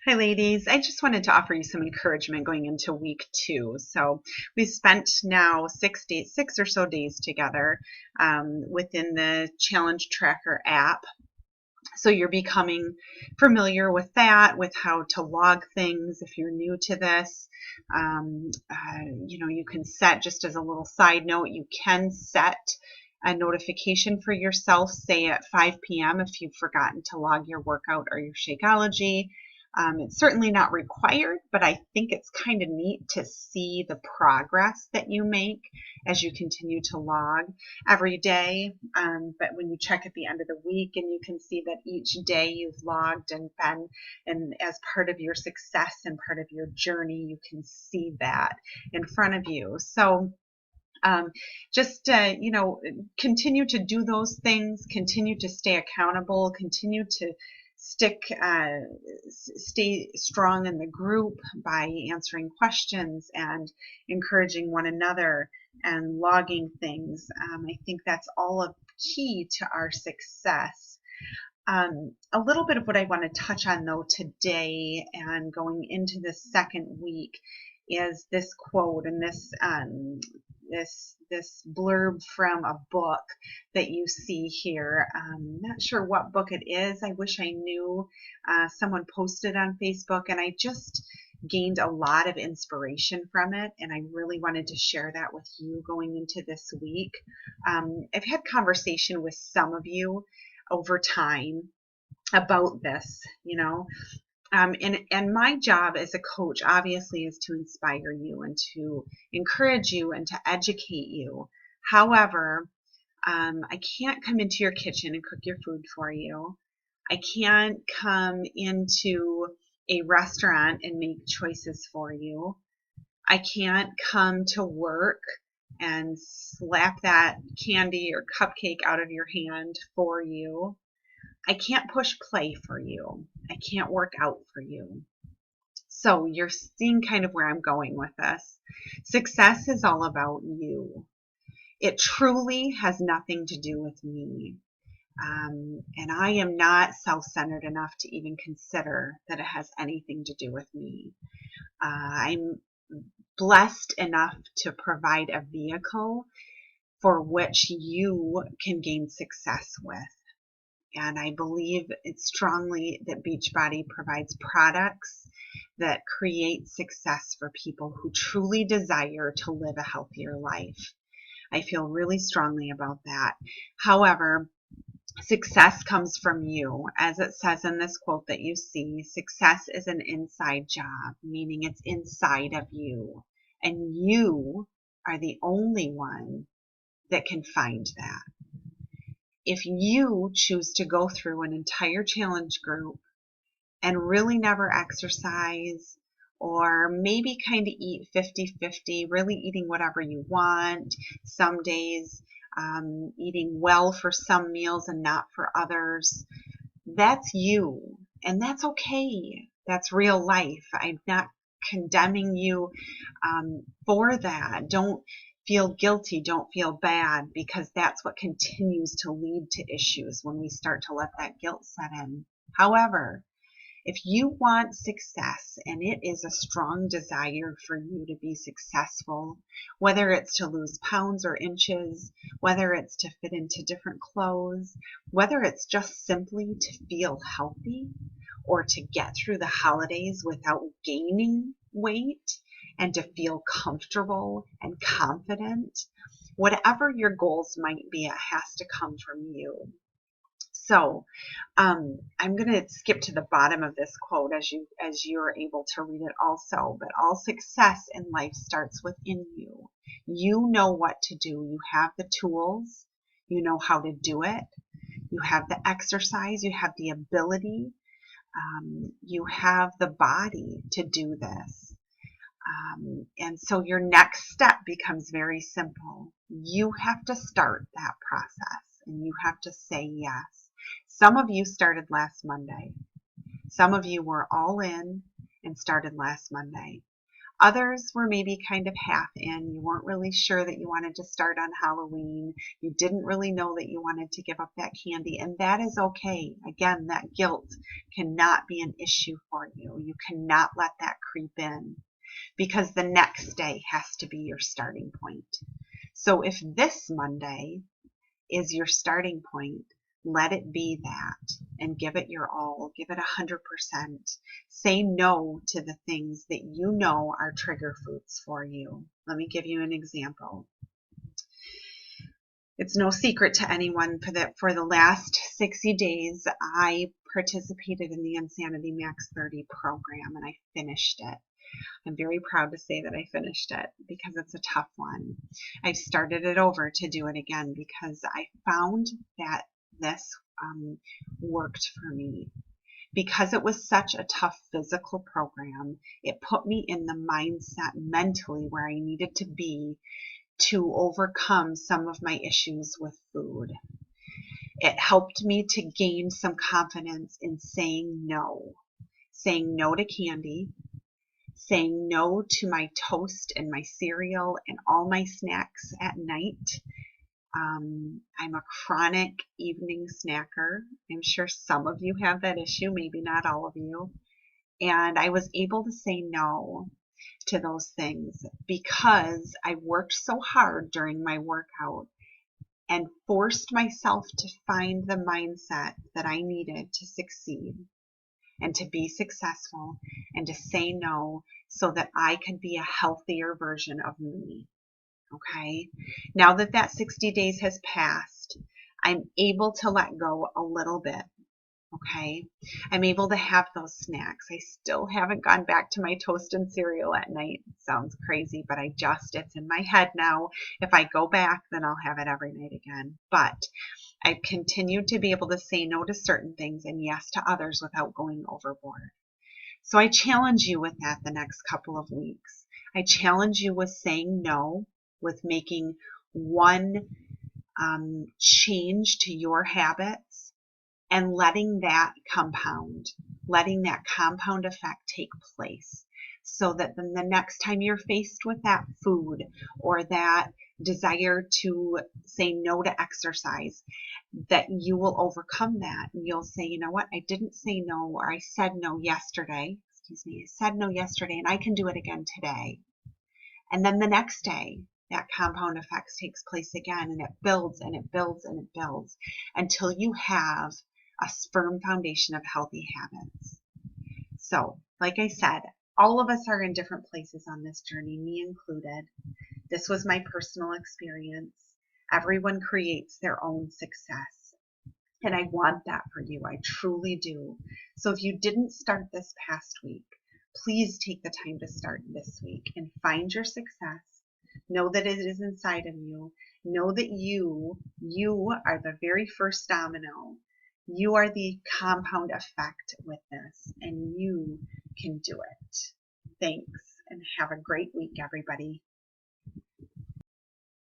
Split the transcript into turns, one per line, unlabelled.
Hi, ladies. I just wanted to offer you some encouragement going into week 2. So we spent now 6 days, 6 or so days together within the Challenge Tracker app. So you're becoming familiar with that, with how to log things if you're new to this. You can set, just as a little side note, you can set a notification for yourself, say at 5 p.m. if you've forgotten to log your workout or your Shakeology. It's certainly not required, but I think it's kind of neat to see the progress that you make as you continue to log every day. But when you check at the end of the week and you can see that each day you've logged and been, and as part of your success and part of your journey, you can see that in front of you. So just continue to do those things, continue to stay accountable, continue to stay strong in the group by answering questions and encouraging one another and logging things. I think that's all a key to our success. A little bit of what I want to touch on though today and going into the second week is this quote and this blurb from a book that you see here. Not sure what book it is. I wish I knew. Someone posted on Facebook, and I just gained a lot of inspiration from it, and I really wanted to share that with you going into this week. I've had conversation with some of you over time about this, and my job as a coach obviously is to inspire you and to encourage you and to educate you. However, I can't come into your kitchen and cook your food for you. I can't come into a restaurant and make choices for you. I can't come to work and slap that candy or cupcake out of your hand for you. I can't push play for you. I can't work out for you. So you're seeing kind of where I'm going with this. Success is all about you. It truly has nothing to do with me. And I am not self-centered enough to even consider that it has anything to do with me. I'm blessed enough to provide a vehicle for which you can gain success with. And I believe it strongly that Beachbody provides products that create success for people who truly desire to live a healthier life. I feel really strongly about that. However, success comes from you. As it says in this quote that you see, success is an inside job, meaning it's inside of you. And you are the only one that can find that. If you choose to go through an entire challenge group and really never exercise, or maybe kind of eat 50-50, really eating whatever you want, some days eating well for some meals and not for others, that's you, and that's okay. That's real life. I'm not condemning you for that. Don't feel guilty, don't feel bad, because that's what continues to lead to issues when we start to let that guilt set in. However, if you want success and it is a strong desire for you to be successful, whether it's to lose pounds or inches, whether it's to fit into different clothes, whether it's just simply to feel healthy or to get through the holidays without gaining weight and to feel comfortable and confident, whatever your goals might be, it has to come from you. So I'm going to skip to the bottom of this quote as you're able to read it also. But all success in life starts within you. You know what to do. You have the tools. You know how to do it. You have the exercise. You have the ability. You have the body to do this. And so your next step becomes very simple. You have to start that process and you have to say yes. Some of you started last Monday. Some of you were all in and started last Monday. Others were maybe kind of half in. You weren't really sure that you wanted to start on Halloween. You didn't really know that you wanted to give up that candy, and that is okay. Again, that guilt cannot be an issue for you. You cannot let that creep in because the next day has to be your starting point. So if this Monday is your starting point, let it be that and give it your all. Give it 100%. Say no to the things that you know are trigger foods for you. Let me give you an example. It's no secret to anyone for the last 60 days, I participated in the Insanity Max 30 program and I finished it. I'm very proud to say that I finished it because it's a tough one. I've started it over to do it again because I found that this worked for me. Because it was such a tough physical program, it put me in the mindset mentally where I needed to be to overcome some of my issues with food. It helped me to gain some confidence in saying no to candy, saying no to my toast and my cereal and all my snacks at night. I'm a chronic evening snacker. I'm sure some of you have that issue, maybe not all of you. And I was able to say no to those things because I worked so hard during my workout and forced myself to find the mindset that I needed to succeed and to be successful and to say no so that I could be a healthier version of me. Okay. Now that that 60 days has passed, I'm able to let go a little bit. Okay. I'm able to have those snacks. I still haven't gone back to my toast and cereal at night. It sounds crazy, but it's in my head now. If I go back, then I'll have it every night again. But I've continued to be able to say no to certain things and yes to others without going overboard. So I challenge you with that the next couple of weeks. I challenge you with saying no, with making one change to your habits and letting that compound effect take place so that then the next time you're faced with that food or that desire to say no to exercise, that you will overcome that and you'll say, you know what, I didn't say no, or I said no yesterday, I said no yesterday and I can do it again today. And then the next day, that compound effect takes place again and it builds and it builds and it builds until you have a firm foundation of healthy habits. So, like I said, all of us are in different places on this journey, me included. This was my personal experience. Everyone creates their own success. And I want that for you. I truly do. So if you didn't start this past week, please take the time to start this week and find your success. Know that it is inside of you. Know that you are the very first domino. You are the compound effect with this, and you can do it. Thanks, and have a great week, everybody.